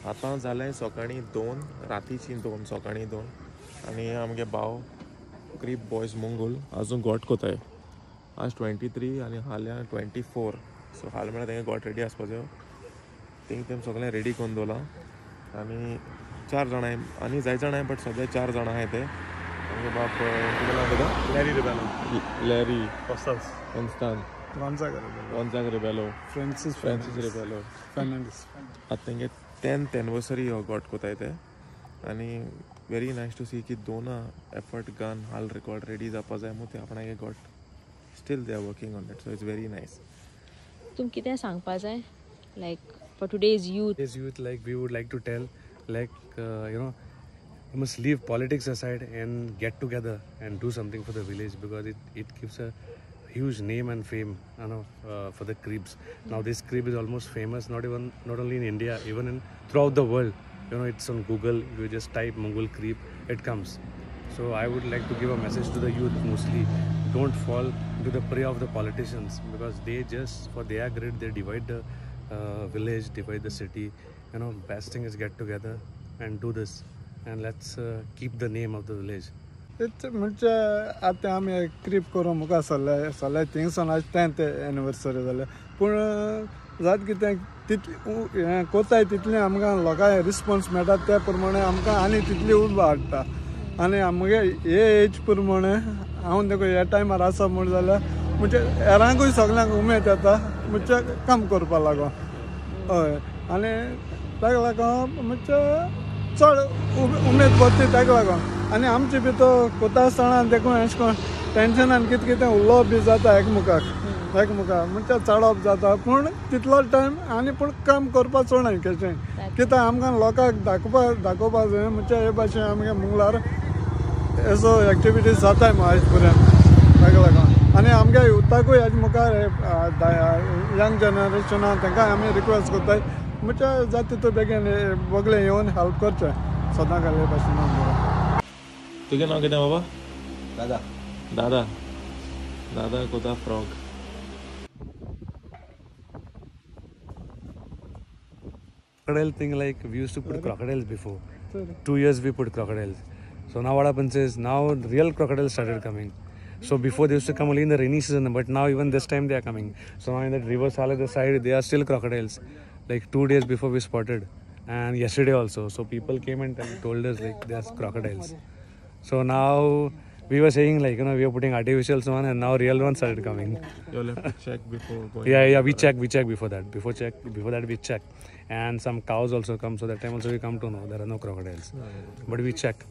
आतां जालें सकाळीं 2 रातीची 2 सकाळीं 2 आनी आमगे भाव क्रीप बॉयज मुंगूल आजून गोट कोताय आज 23 आनी हाल्या 24 सो हाल म्हळ्यार तेंगे गोट रेडी आसपाचो तें सगळें रेडी करून दवरलां आनी 4 जाणां आनी जाय जाणां बट सद्या 4 जाणां आहाय ते आमगे बाप कितें नांव तेका Larry कॉन्स्टान Gonzaga Rebello, Francis Rebello. आतां तेंगे 10th anniversary हो गोट कोताय ते आनी वेरी नायस टू सी की दोना एफर्ट घान हाल रिकॉर्ड रेडी जावपा जाय मू ते आपणागे got still they are working on that so it's very nice. तुम कितें सांगपा जाय like for today's youth like we would like to tell like you must leave politics aside and get together and do something for the village because it gives a huge name and fame for the creeps. Now this creep is almost famous not only in India, even throughout the world. It's on Google. You just type Mungul creep, it comes. So I would like to give a message to the youth mostly. Don't fall into the prey of the politicians because they just for their greed they divide the village, divide the city. Best thing is get together and do this and let's keep the name of the village. म्हणजे आतां आमी creep करूं मुखार सरले थिंगसून आज 10th anniversary जालें पूण जात कितें तितली हें कोताय तितलें आमकां लोकांक रिस्पॉन्स मेळटा त्या प्रमाणे आमकां आनी तितली उर्बा हाडटा आनी आमगे हे एज प्रमाणे हांव देखून ह्या टायमार आसा म्हण जाल्यार म्हणजे हेरांकूय सगळ्यांक उमेद येता म्हणजे काम करपा लागून हय आनी ताका लागून म्हणजे चड उमेद भरता ताका लागून आनी आमचे भितर कोता आसतना देखून अशें करून टेन्शनान कितें उलोवप बी जाता एकमुखाक म्हणजे चडप जाता पूण तितलो टायम आनी पूण काम करपा चड न्हय कशें कित्याक आमकां लोकांक दाखोवपा जाय म्हणजे हे भाशेन आमगे मुंगलार एसो एक्टिविटीज जाताय आयज पर्यंत ताका लागून आनी आमगे युथाकूय हेजे मुखार यंग जनरेशनाक तांकां आमी रिक्वेस्ट कोत्ताय म्हणजे जाता तितू बेगीन बोगले येवन हेल्प करचे सदां घाले भाशेन. तुगे नांव कितें बाबा? दादा दादा कोता frog. crocodile thing, like we used to put crocodiles before. 2 years we put crocodiles. So now what happens is now real crocodiles started coming. So before they used to come only in the rainy season, but now even this time they are coming. So now in that river Sal at the side they are still crocodiles. Like 2 days before we spotted and yesterday also. So people came and told us like there's crocodiles. So now we were saying like we are putting artificial one and now real ones started coming. You'll have to check before going. Yeah, we check before that. Before that we check. And some cows also come, so that time also we come to know there are no crocodiles. But we check.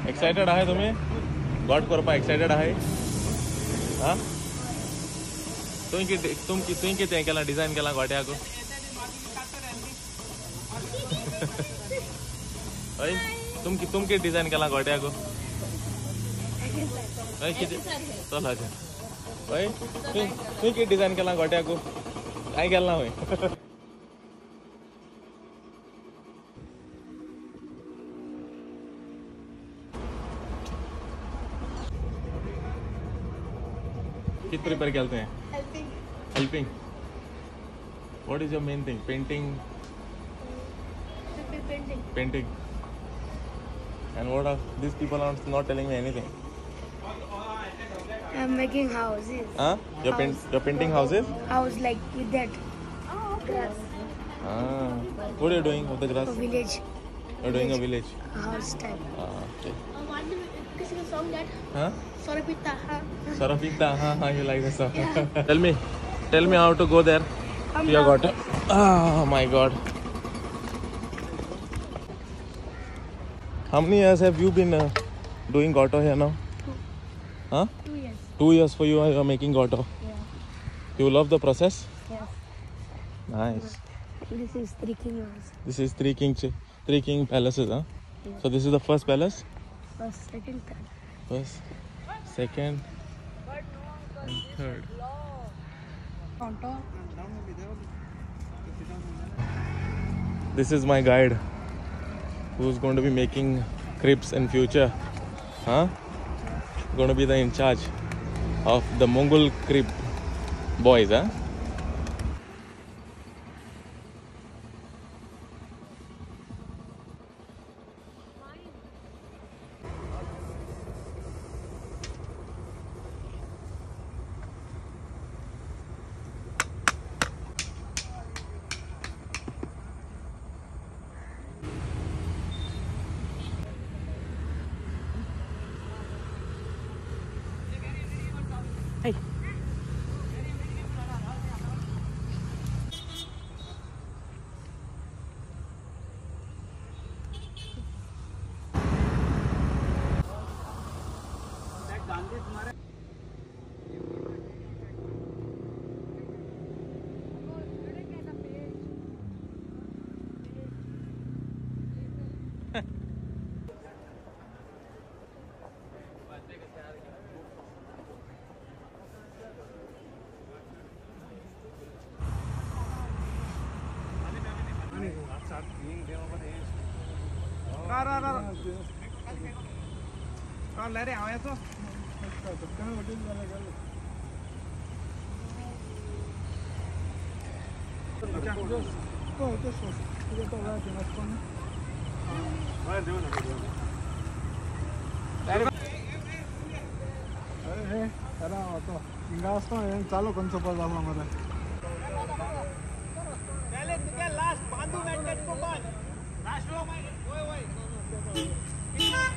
Excited आहे तुम्ही got करपा excited आहे हां तुम कितें केला design केला गोट्याक हय तुम कितें डिजाइन केला गोट्याक हय कितें चल हय तुवें कितें डिजाइन केला गोट्याक कांय केलें ना हय कित प्रिपेयर करते हैं helping what is your main thing painting and what are this people are not telling me anything I'm making houses. You're painting houses? House like with that grass. What are you doing with the grass? A village. You're doing a village. A house type. Okay. Want to sing a song that? Huh? Sarapita. Sarapita. You like the song? Yeah. Tell me how to go there. You got it. Oh my God. How many years have you been doing Goto here now? 2. Huh? 2 years. 2 years for you are making Goto. Yeah. You love the process? Yes. Nice. This is 3 kingdoms. This is three king palaces, huh? Yeah. So this is the first palace? First, second, third. First, second, and third. This is my guide who's going to be making crepes in future. Huh? Going to be the in charge of the Mungul crepe boys, huh? ఇంకా వస్తాం ఏం చాలు కొంచెం పోదామా మరి Last, Bandu and Ketko Ban. Last row, my. Wait.